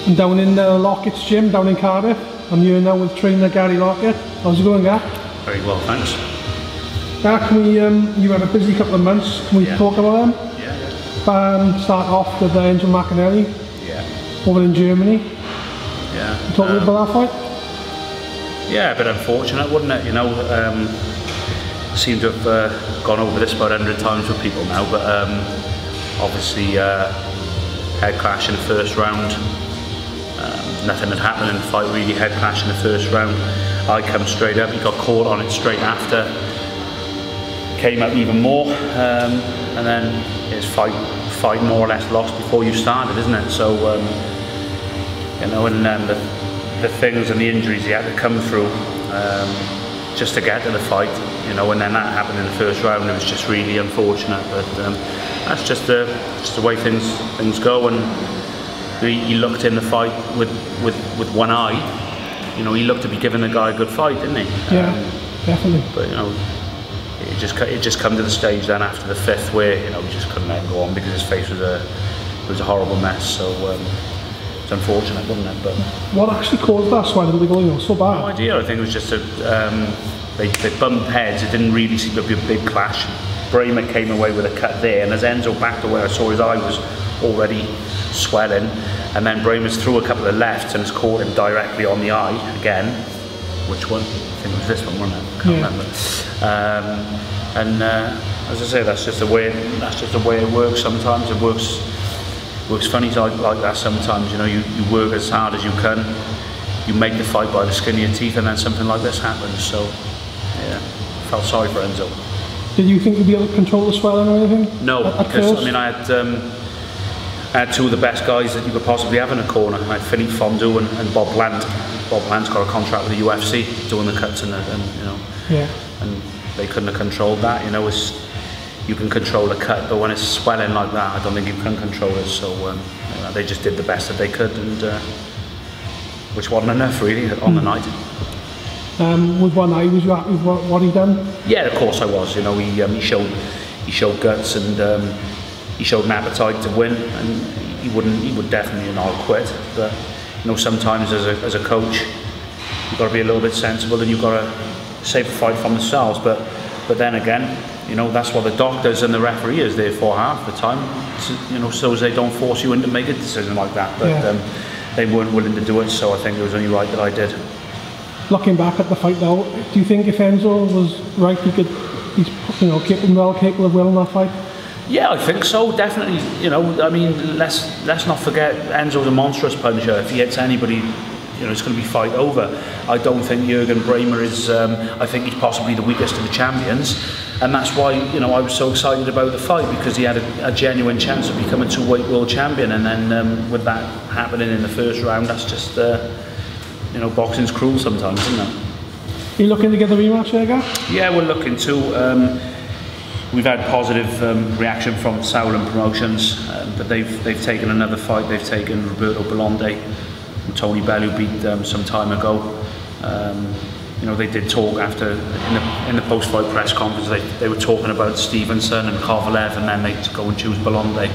I'm down in Lockett's gym down in Cardiff. I'm here now with trainer Gary Lockett. How's it going, Gar? Very well, thanks. Gar, can we, you had a busy couple of months. Can we talk about them? Yeah. Start off with Enzo Maccarinelli. Yeah. Over in Germany. Yeah. Talk a little about that fight? Yeah, a bit unfortunate, wouldn't it? You know, seem to have gone over this about 100 times with people now, but obviously head crash in the first round. Nothing had happened in the fight really, head crash in the first round. I come straight up, he got caught on it straight after. Came up even more, and then his fight more or less lost before you started, isn't it? So, you know, and then the things and the injuries he had to come through just to get to the fight, you know, and then that happened in the first round. It was just really unfortunate, but that's just the way things go. And he looked in the fight with one eye. You know, he looked to be giving the guy a good fight, didn't he? Yeah, definitely. But you know, it just come to the stage then after the fifth where, you know, he just couldn't let him go on because his face was a horrible mess. So it's unfortunate, wasn't it? But what actually caused that swelling to go, you know, so bad? No idea. I think it was just they bumped heads. It didn't really seem to be a big clash. Braehmer came away with a cut there, and as Enzo backed away, I saw his eye was already swelling, and then Braehmer's threw a couple of lefts and has caught him directly on the eye again. Which one? I think it was this one, wasn't it? Can't remember. As I say, that's just the way it works. Sometimes it works funny like that. Sometimes, you know, you work as hard as you can, you make the fight by the skin of your teeth, and then something like this happens. So yeah, felt sorry for Enzo. Did you think you'd be able to control the swelling or anything? No, because I mean, I had two of the best guys that you could possibly have in a corner. I had Philippe Fondue and Bob Bland. Bob Bland's got a contract with the UFC, doing the cuts and you know, and they couldn't have controlled that. You know, you can control a cut, but when it's swelling like that, I don't think you can control it. So you know, they just did the best that they could, and which wasn't enough really on the night. With one eye, was you happy with what he done? Yeah, of course I was. You know, he showed guts, and he showed an appetite to win, and he would definitely not quit. But you know, sometimes as a coach, you've got to be a little bit sensible, and you've got to save a fight from themselves. But then again, you know, that's what the doctors and the referee is there for half the time. You know, so as they don't force you into make a decision like that. But they weren't willing to do it, so I think it was only right that I did. Looking back at the fight now, do you think if Enzo was right, he's you know, capable of winning that fight? Yeah, I think so, definitely. You know, I mean, let's not forget Enzo's a monstrous puncher. If he hits anybody, you know, it's going to be fight over. I don't think Juergen Braehmer is. I think he's possibly the weakest of the champions, and that's why, you know, I was so excited about the fight, because he had a genuine chance of becoming two-weight world champion. And then with that happening in the first round, that's just. You know, boxing's cruel sometimes, isn't it? Are you looking to get the rematch there, Gav? Yeah, we're looking to. We've had positive reaction from Sauerland Promotions, but they've taken another fight. They've taken Roberto Bellonde and Tony Bell, who beat them some time ago. You know, they did talk after in the post-fight press conference. They were talking about Stevenson and Kovalev, and then they go and choose Bellonde,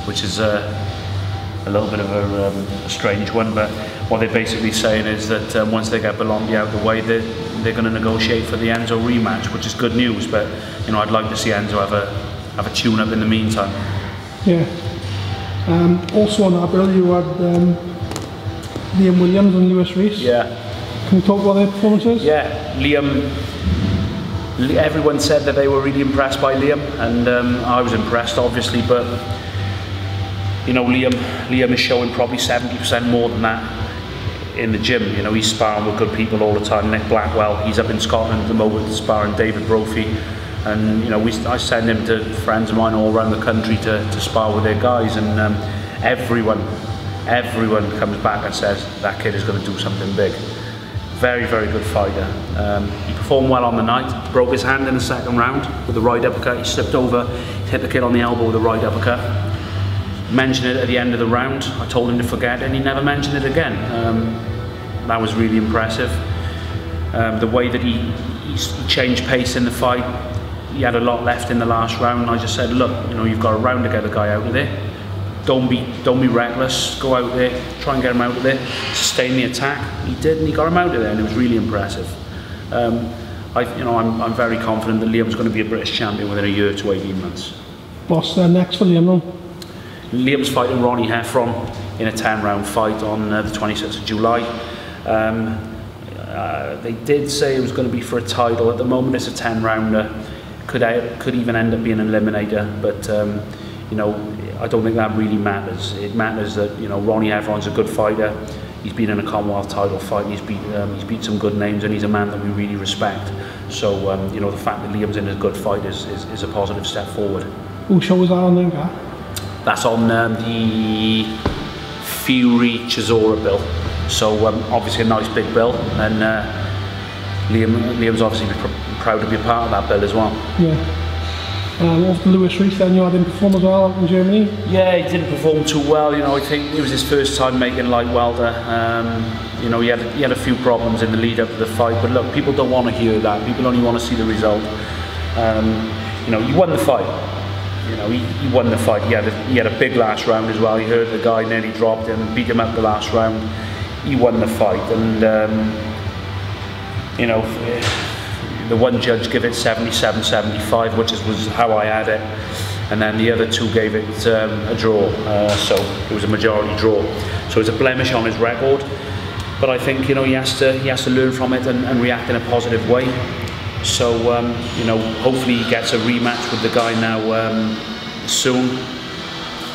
which is a little bit of a strange one, but what they're basically saying is that once they get Bellonde out of the way, they're going to negotiate for the Enzo rematch, which is good news. But you know, I'd like to see Enzo have a tune-up in the meantime. Yeah. Also on that bill, you had Liam Williams and Lewis Rees. Yeah. Can we talk about their performances? Yeah, Liam. Everyone said that they were really impressed by Liam, and I was impressed, obviously, but. You know, Liam is showing probably 70% more than that in the gym. You know, he's sparring with good people all the time. Nick Blackwell, he's up in Scotland at the moment sparring David Brophy, and you know, I send him to friends of mine all around the country to spar with their guys, and everyone comes back and says that kid is going to do something big. Very, very good fighter. He performed well on the night. Broke his hand in the second round with the right uppercut. He slipped over, hit the kid on the elbow with the right uppercut. Mentioned it at the end of the round. I told him to forget it, and he never mentioned it again. That was really impressive. The way that he changed pace in the fight. He had a lot left in the last round, and I just said, look, you know, you've got a round to get the guy out of there. don't be reckless, go out there, try and get him out of there, sustain the attack. He did, and he got him out of there, and it was really impressive. I'm very confident that Liam's going to be a British champion within a year to 18 months. What's next for Liam then? Liam's fighting Ronnie Effron in a 10-round fight on the 26th of July. They did say it was going to be for a title. At the moment it's a 10-rounder. Could even end up being an eliminator, but I don't think that really matters. It matters that Ronnie Effron's a good fighter. He's been in a Commonwealth title fight. He's beat some good names, and he's a man that we really respect. So the fact that Liam's in a good fight is a positive step forward. Who show was that on then, Gar? That's on the Fury Chisora bill. So obviously a nice big bill, and Liam's obviously proud to be a part of that bill as well. Yeah. After Lewis Rees, then you had him perform as well in Germany? Yeah, he didn't perform too well. I think it was his first time making light welter. He had a few problems in the lead up to the fight, but look, people don't want to hear that. People only want to see the result. He won the fight. He won the fight. He had a big last round as well. He hurt the guy, nearly dropped him, beat him up the last round. He won the fight, and the one judge gave it 77-75, which was how I had it, and then the other two gave it a draw, so it was a majority draw. So it's a blemish on his record, but I think he has to learn from it and react in a positive way. So hopefully he gets a rematch with the guy now soon.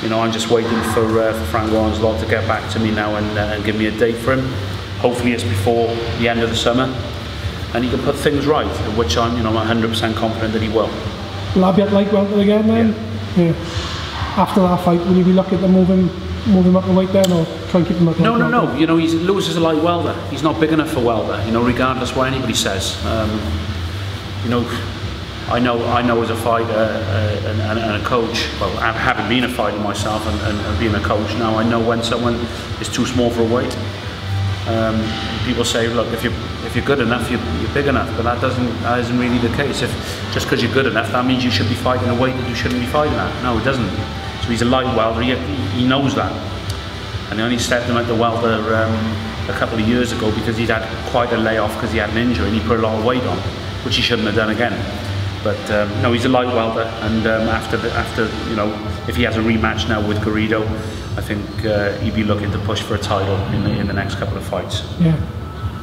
I'm just waiting for Frank Warren's lot to get back to me now and give me a date for him. Hopefully it's before the end of the summer, and he can put things right, which I'm 100% confident that he will. Will that be at light welter again then? Yeah. After that fight, will you be looking to move him up the weight then, or try and keep him up? No. Lewis is a light welter. He's not big enough for welter. Regardless what anybody says. I know as a fighter and a coach, well, having been a fighter myself and being a coach now, I know when someone is too small for a weight. People say, look, if you're good enough, you're big enough, but that isn't really the case. Just because you're good enough, that means you should be fighting a weight that you shouldn't be fighting at. No, it doesn't. So he's a light welter. He knows that, and they only stepped him at the welter a couple of years ago because he'd had quite a layoff because he had an injury and he put a lot of weight on, which he shouldn't have done again. But no, he's a light welter, and after if he has a rematch now with Garrido, I think he'd be looking to push for a title in the next couple of fights. Yeah.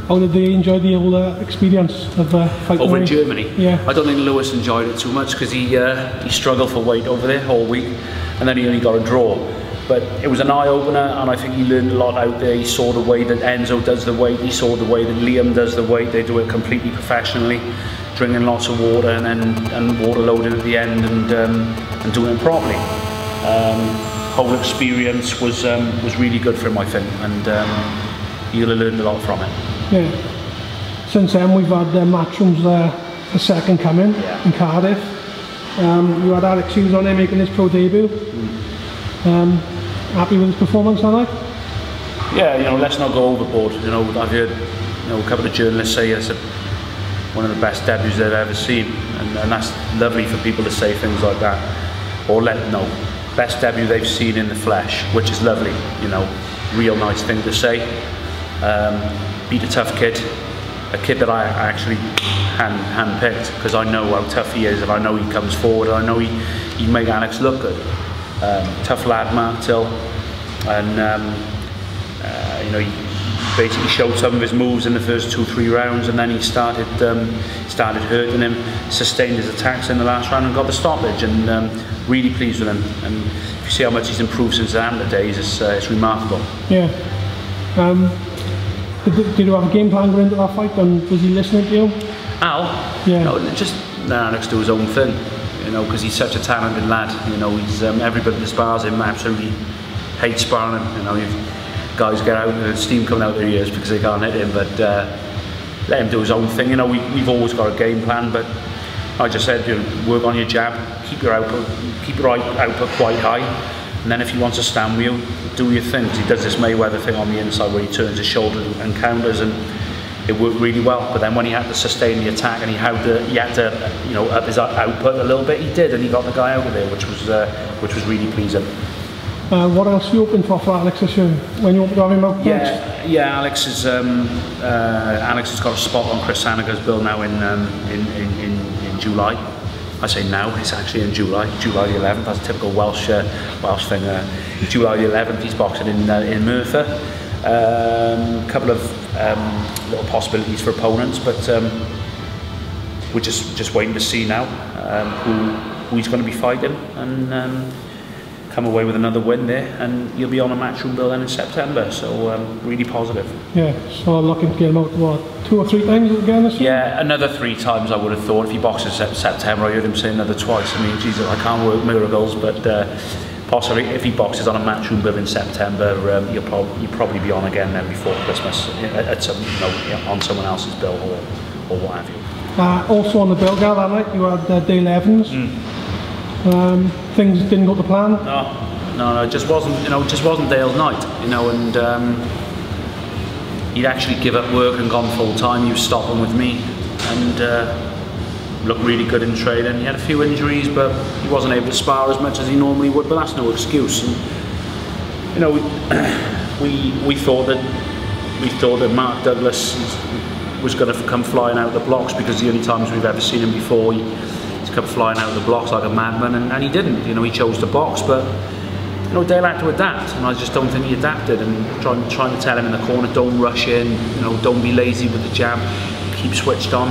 How did they enjoy the whole experience of fighting over in Germany? Yeah. I don't think Lewis enjoyed it too much because he struggled for weight over there all week, and then he only got a draw. But it was an eye-opener, and I think he learned a lot out there. He saw the way that Enzo does the weight, he saw the way that Liam does the weight. They do it completely professionally, drinking lots of water and water loading at the end, and doing it properly. Whole experience was really good for him, I think, and he'll have learned a lot from it. Yeah. Since then we've had Matchroom's the second coming in Cardiff. You had Alax Hughes on there making his pro debut. Happy with his performance tonight? Yeah, let's not go overboard. I've heard a couple of journalists say it's one of the best debuts they've ever seen, and that's lovely for people to say things like that. Or best debut they've seen in the flesh, which is lovely. Real nice thing to say. Beat a tough kid, a kid that I actually hand-picked because I know how tough he is, and I know he comes forward, and I know he'd make Alax look good. Tough lad, Mark Till, and he basically showed some of his moves in the first 2-3 rounds, and then he started hurting him, sustained his attacks in the last round and got the stoppage, and really pleased with him. And if you see how much he's improved since the amateur days, it's remarkable. Yeah. Did you have a game plan going into that fight, and was he listening to you? Al? Yeah. No, just Alex do his own thing, because he's such a talented lad. He's everybody that spars him absolutely hates sparring him. Guys get out and there's steam coming out their ears because they can't hit him, but let him do his own thing. We've always got a game plan, but I just said, work on your jab, keep your output quite high, and then if he wants to stand with you, do your thing. He does this Mayweather thing on the inside where he turns his shoulder and counters, and it worked really well. But then when he had to sustain the attack and he had to up his output a little bit, he did, and he got the guy out of there, which was really pleasing. What else are you hoping for Alex this year when you open to have him out next? Yeah, Alex has got a spot on Chris Hanager's bill now in July. I say now, it's actually in July the 11th. That's a typical Welsh thing. July the 11th, he's boxing in Merthyr. Couple of little possibilities for opponents, but we're just waiting to see now who he's going to be fighting, and come away with another win there, and he'll be on a matchroom bill then in September, so really positive. Yeah, so looking to get him out, what, 2 or 3 times again this year? Yeah, another 3 times I would have thought. If he boxes in September, I heard him say another twice. I mean, Jesus, I can't work miracles, but possibly if he boxes on a matchroom bill in September, he'll probably be on again then before Christmas, at some, on someone else's bill or what have you. Also on the bill, Gav, that night you had Dale Evans. Things didn't go to plan. No, it just wasn't Dale's night, and he'd actually give up work and gone full time. He was stopping with me, and looked really good in training. He had a few injuries, but he wasn't able to spar as much as he normally would. But that's no excuse. And, we thought that Mark Douglas was going to come flying out of the blocks, because the only times we've ever seen him before, he's come flying out of the blocks like a madman, and he didn't. He chose to box, but Dale had to adapt, and I just don't think he adapted. And trying to tell him in the corner, don't rush in, don't be lazy with the jab, keep switched on.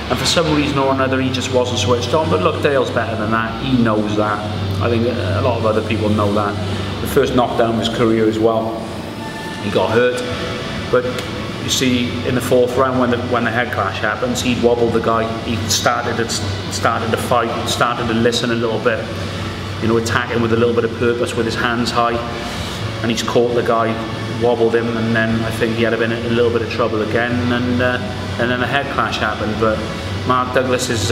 And for some reason or another, he just wasn't switched on. But look, Dale's better than that. He knows that. I think a lot of other people know that. The first knockdown of his career as well, he got hurt. But you see, in the 4th round, when the head clash happens, he'd wobbled the guy. He started to fight, started to listen a little bit, attacking with a little bit of purpose with his hands high, and he's caught the guy, wobbled him, and then I think he had been in a little bit of trouble again, and then the head clash happened. But Mark Douglas is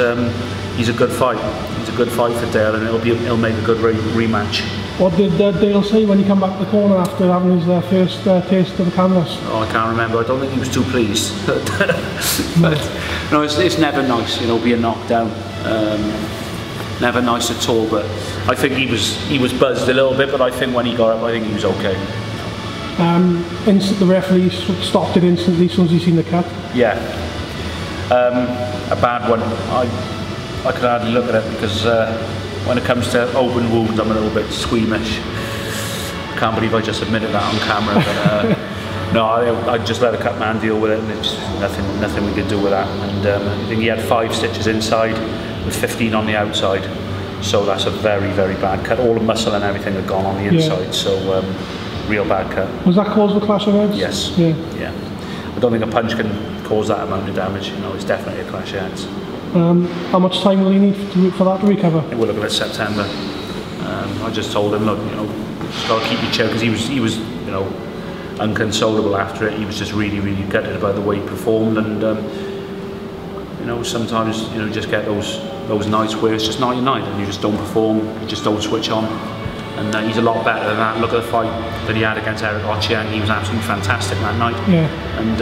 he's a good fight. He's a good fight for Dale, and he'll make a good rematch. What did Dale say when he came back to the corner after having his first taste of the canvas? Oh, I can't remember. I don't think he was too pleased. But no, it's never nice, being knocked down. Never nice at all. But I think he was buzzed a little bit. But I think when he got up, I think he was okay. The referee stopped it instantly as soon as he seen the cut. Yeah, a bad one. I could hardly look at it, because when it comes to open wounds, I'm a little bit squeamish. I can't believe I just admitted that on camera. But no, I just let a cut man deal with it, and it's nothing we could do with that. And I think he had 5 stitches inside with 15 on the outside. So that's a very, very bad cut. All the muscle and everything had gone on the inside. Yeah. So real bad cut. Was that caused the clash of heads? Yes. Yeah. I don't think a punch can cause that amount of damage. It's definitely a clash of heads. How much time will he need for that to recover? We're looking at September. I just told him, look, just got to keep your chill, because he was, unconsolable after it. He was just really, really gutted by the way he performed, and sometimes you just get those nights where it's just not your night, and you just don't perform, you just don't switch on. And he's a lot better than that. Look at the fight that he had against Eric Ochieng. He was absolutely fantastic that night. Yeah. And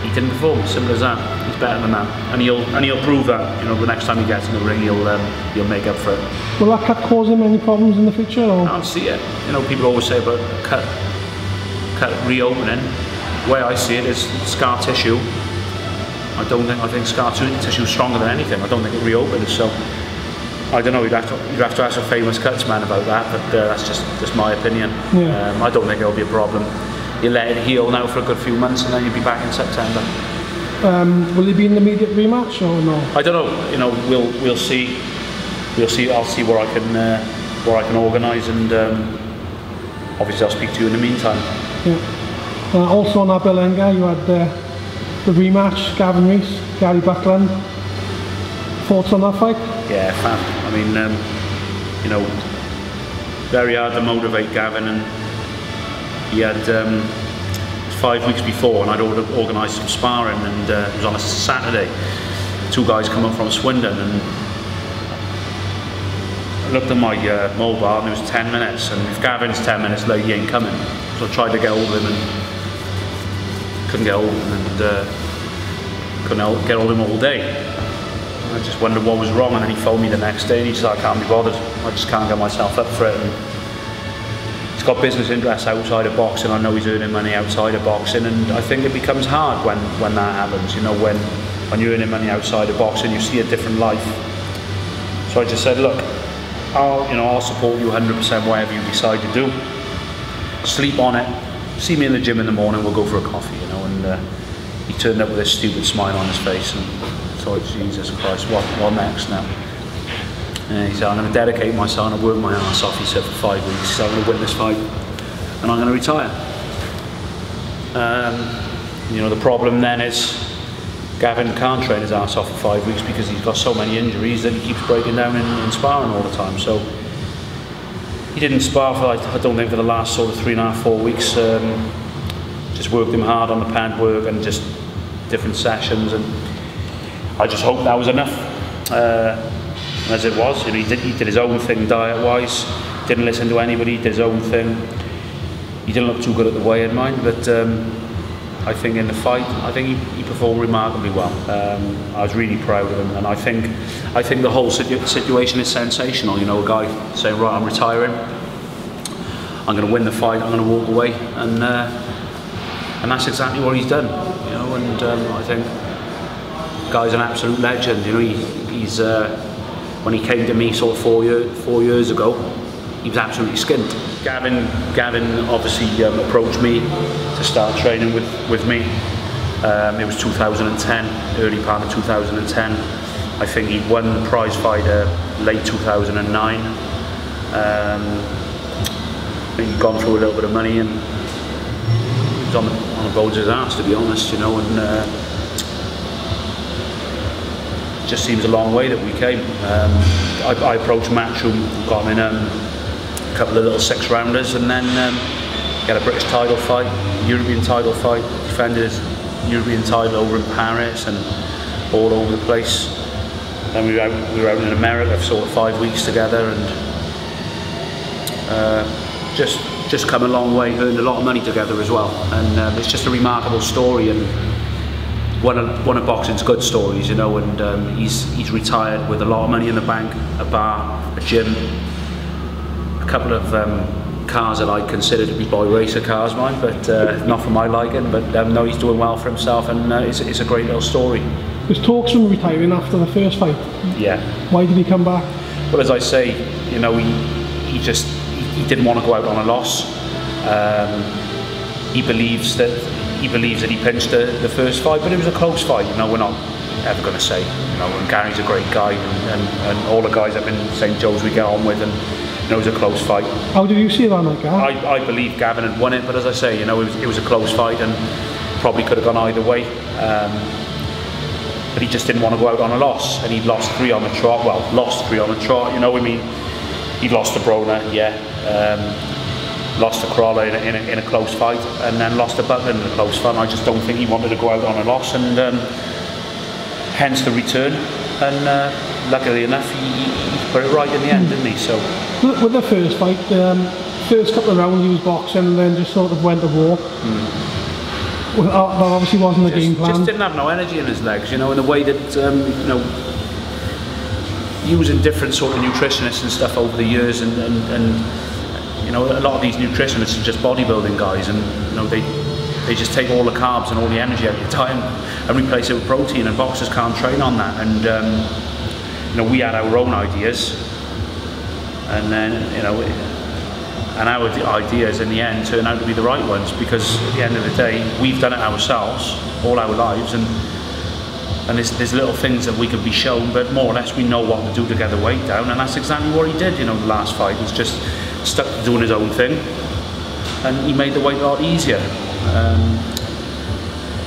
he didn't perform. Simple as that. He's better than that, and he'll prove that. The next time he gets in the ring, he'll make up for it. Will that cut cause him any problems in the future? Or? I don't see it. People always say about cut reopening. The way I see it is scar tissue. I think scar tissue is stronger than anything. I don't think it reopens. So I don't know. You'd have to ask a famous cuts man about that. But that's just my opinion. Yeah. I don't think it'll be a problem. You let it heal now for a good few months, and then you'll be back in September. Will he be in the immediate rematch or no? I don't know. We'll see. I'll see where I can organise, and obviously I'll speak to you in the meantime. Yeah. Also on that bill, you had the rematch, Gavin Rees, Gary Buckland. Thoughts on that fight? Yeah, fab. I mean, very hard to motivate Gavin, and he had 5 weeks before, and I'd organised some sparring, and it was on a Saturday. 2 guys come up from Swindon, and I looked at my mobile, and it was 10 minutes, and if Gavin's 10 minutes late, he ain't coming. So I tried to get hold of him, and couldn't get hold of him, and couldn't get hold of him all day. I just wondered what was wrong, and then he phoned me the next day, and he said, I can't be bothered. I just can't get myself up for it. And got business interests outside of boxing. I know he's earning money outside of boxing, and I think it becomes hard when that happens. You know, when you're earning money outside of boxing, you see a different life. So I just said, look, I'll support you 100% whatever you decide to do. Sleep on it. See me in the gym in the morning. We'll go for a coffee, you know. And he turned up with this stupid smile on his face, and I thought, Jesus Christ, what next now? And he said, I'm going to dedicate myself and work my ass off, he said, for 5 weeks. So I'm going to win this fight and I'm going to retire. You know, the problem then is Gavin can't train his ass off for 5 weeks because he's got so many injuries that he keeps breaking down in sparring all the time. So he didn't spar for, I don't think, for the last sort of 3.5, 4 weeks. Just worked him hard on the pad work and just different sessions, and I just hoped that was enough. As it was, you know, he did his own thing diet-wise, didn't listen to anybody, did his own thing. He didn't look too good at the weigh-in, mind, but I think in the fight, I think he performed remarkably well. I was really proud of him, and I think the whole situation is sensational. You know, a guy saying, right, I'm retiring, I'm going to win the fight, I'm going to walk away, and that's exactly what he's done. You know, and I think the guy's an absolute legend. You know, he's when he came to me sort of 4 years ago, he was absolutely skint. Gavin obviously approached me to start training with me. It was 2010, early part of 2010. I think he'd won the prize fight late 2009. I think he'd gone through a little bit of money and he was on the bones of his ass, to be honest, you know, and just seems a long way that we came. I approached Matchroom, got him in a couple of little 6-rounders, and then got a British title fight, European title fight, defended his European title over in Paris and all over the place. Then we were out in America for sort of 5 weeks together, and just come a long way, earned a lot of money together as well. And it's just a remarkable story, and one of boxing's good stories, you know. And he's retired with a lot of money in the bank, a bar, a gym, a couple of cars that I consider to be boy racer cars, mine, but not for my liking. But no, he's doing well for himself, and it's a great little story. There's talks from retiring after the first fight. Yeah. Why did he come back? Well, as I say, you know, he didn't want to go out on a loss. He believes that he pinched the first fight, but it was a close fight. You know, we're not ever going to say, you know, and Gary's a great guy, and all the guys up in St. Joe's we get on with, and you know, it was a close fight. How did you see that, like that? I believe Gavin had won it, but as I say, you know, it was a close fight and probably could have gone either way. But he just didn't want to go out on a loss, and he'd lost 3 on the trot. Well, lost 3 on the trot. You know, I mean, he'd lost to Braehmer, yeah. Lost to Crawler in a close fight, and then lost to Buckland in a close fight. I just don't think he wanted to go out on a loss, and hence the return. And luckily enough, he put it right in the end, didn't he? So with the first fight, first couple of rounds he was boxing, and then just sort of went to war. Well, that obviously wasn't the game plan. Just didn't have no energy in his legs, you know, in the way that you know, using different sort of nutritionists and stuff over the years, and you know, a lot of these nutritionists are just bodybuilding guys, and you know, they just take all the carbs and all the energy out of your time and replace it with protein, and boxers can't train on that. And you know, we had our own ideas, and then you know, and our ideas in the end turned out to be the right ones, because at the end of the day, we've done it ourselves all our lives, and there's little things that we can be shown, but more or less we know what to do to get the weight down, and that's exactly what he did. You know, the last fight, he was just stuck to doing his own thing, and he made the weight a lot easier.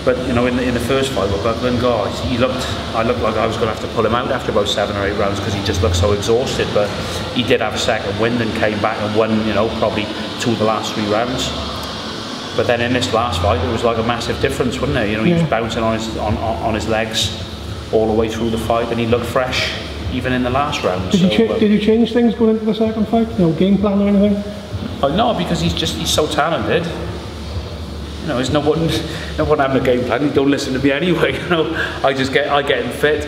But you know, in the first fight with Buckland, guys, I looked like I was going to have to pull him out after about 7 or 8 rounds, because he just looked so exhausted. But he did have a second wind and came back and won, you know, probably 2 of the last 3 rounds. But then in this last fight, it was like a massive difference, wasn't it? You know, he was bouncing on his legs all the way through the fight, and he looked fresh even in the last round. Did you change things going into the second fight? No game plan or anything? No, because he's so talented. You know, there's no one having a game plan. He don't listen to me anyway. You know, I get him fit.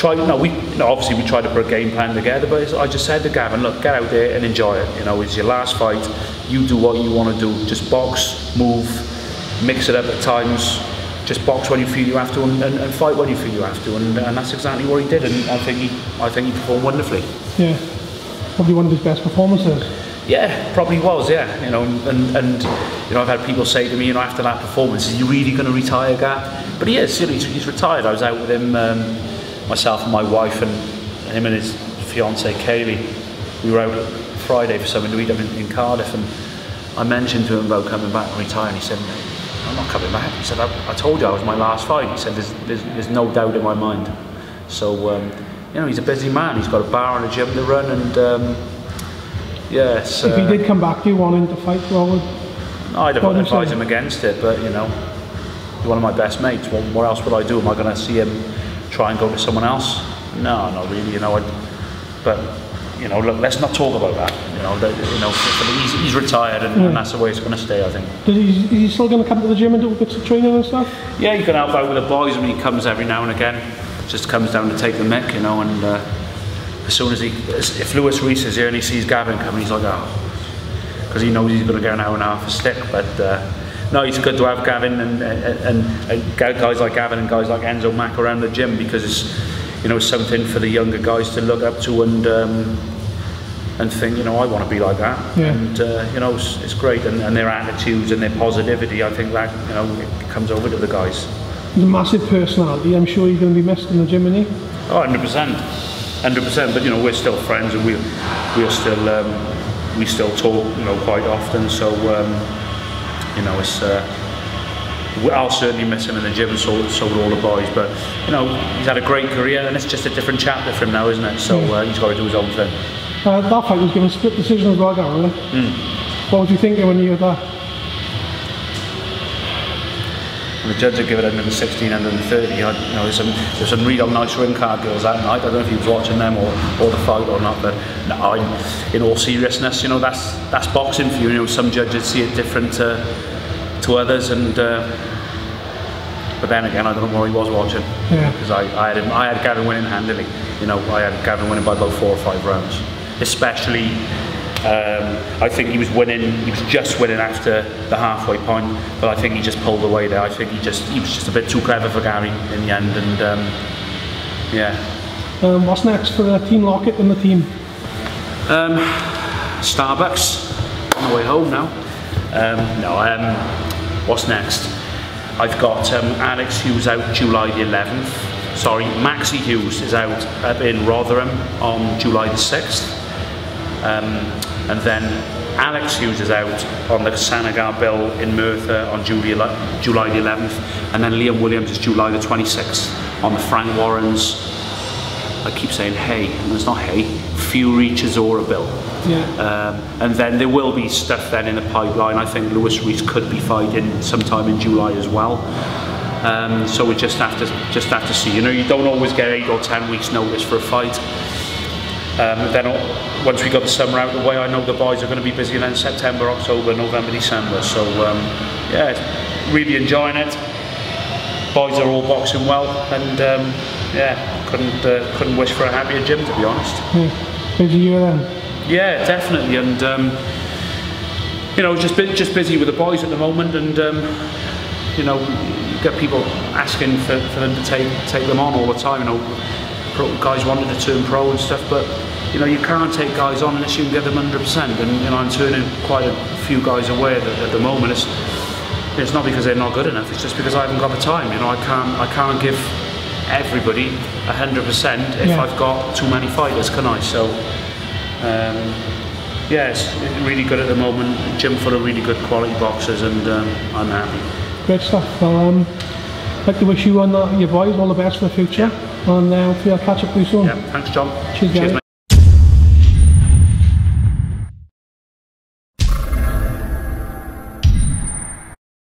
obviously we tried to put a game plan together, but I just said to Gavin, look, get out there and enjoy it. You know, it's your last fight. You do what you want to do. Just box, move, mix it up at times. Just box when you feel you have to, and fight when you feel you have to, and that's exactly what he did. And I think he performed wonderfully. Yeah, probably one of his best performances. Yeah, probably was. Yeah, you know, and you know, I've had people say to me, you know, after that performance, is he really going to retire, Gav? But he is. You know, he's retired. I was out with him, myself and my wife, and him and his fiancée Kaylee. We were out Friday for something to eat up in Cardiff, and I mentioned to him about coming back and retiring. He said, I'm not coming back. He said, I told you I was my last fight. He said, there's no doubt in my mind. So, you know, he's a busy man. He's got a bar and a gym to run, and yes. If he did come back, do you want him to fight Robert? I'd advise him against it, but you know, he's one of my best mates. What else would I do? Am I going to see him try and go to someone else? No, not really. You know, but you know, look, let's not talk about that. You know, he's retired, and that's the way it's going to stay, I think. Is he still going to come to the gym and do bits of training and stuff? Yeah, he can help out with the boys. I mean, he comes every now and again. Just comes down to take the mick, you know. And as soon as if Lewis Rees is here and he sees Gavin coming, he's like, oh, because he knows he's going to get an hour and a half of stick. But no, it's good to have Gavin and guys like Gavin and guys like Enzo Mac around the gym, because it's, you know, something for the younger guys to look up to and think, you know, I want to be like that. Yeah. And you know, it's great, and their attitudes and their positivity, I think that, you know, it comes over to the guys. He's a massive personality. I'm sure he's going to be missed in the gym, isn't he? Oh, 100%. But you know, we're still friends, and we still talk, you know, quite often. So you know, it's I'll certainly miss him in the gym, and so will all the boys. But you know, he's had a great career, and it's just a different chapter for him now, isn't it? So he's got to do his own thing. That fight was given a split decision as well, Gavin. What was you thinking when you heard that? The judge had given it 116, 130. You know, there's some real nice ring card girls that night. I don't know if he was watching them or the fight or not, but no, in all seriousness, you know, that's boxing for you. You know, some judges see it different to others, and but then again, I don't know what he was watching. Yeah. Because I had Gavin winning handily. You know, I had Gavin winning by about 4 or 5 rounds, especially. I think he was just winning after the halfway point, but I think he just pulled away there. I think he was just a bit too clever for Gary in the end, and yeah. What's next for Team Lockett and the team? Starbucks on the way home now. What's next? I've got Alax Hughes out July the 11th. Sorry, Maxi Hughes is out up in Rotherham on July the 6th. And then Alax Hughes is out on the Senegal Bill in Merthyr on July the 11th, and then Liam Williams is July the 26th on the Frank Warren's, I keep saying hey, and it's not hey, Fury Chisora Bill. Yeah. And then there will be stuff then in the pipeline. I think Lewis Rees could be fighting sometime in July as well. So we just have to see. You know, you don't always get 8 or 10 weeks notice for a fight. Then once we got the summer out of the way, I know the boys are going to be busy then September, October, November, December. So yeah, really enjoying it. Boys are all boxing well, and yeah, couldn't wish for a happier gym, to be honest. Yeah. Busy year then? Yeah, definitely, and you know, just busy with the boys at the moment, and you know, you get people asking for them to take them on all the time. You know, guys wanted to turn pro and stuff, but you know, you can't take guys on unless you can get them 100%. And you know, I'm turning quite a few guys away at the moment. It's not because they're not good enough. It's just because I haven't got the time. You know, I can't give everybody 100% if I've got too many fighters, can I? So yeah, it's really good at the moment. Gym full of really good quality boxers, and I'm happy. Great stuff. Well, I'd like to wish you and your boys all the best for the future. And hopefully I'll catch up with you soon. Yeah, thanks, John. Cheers, guys.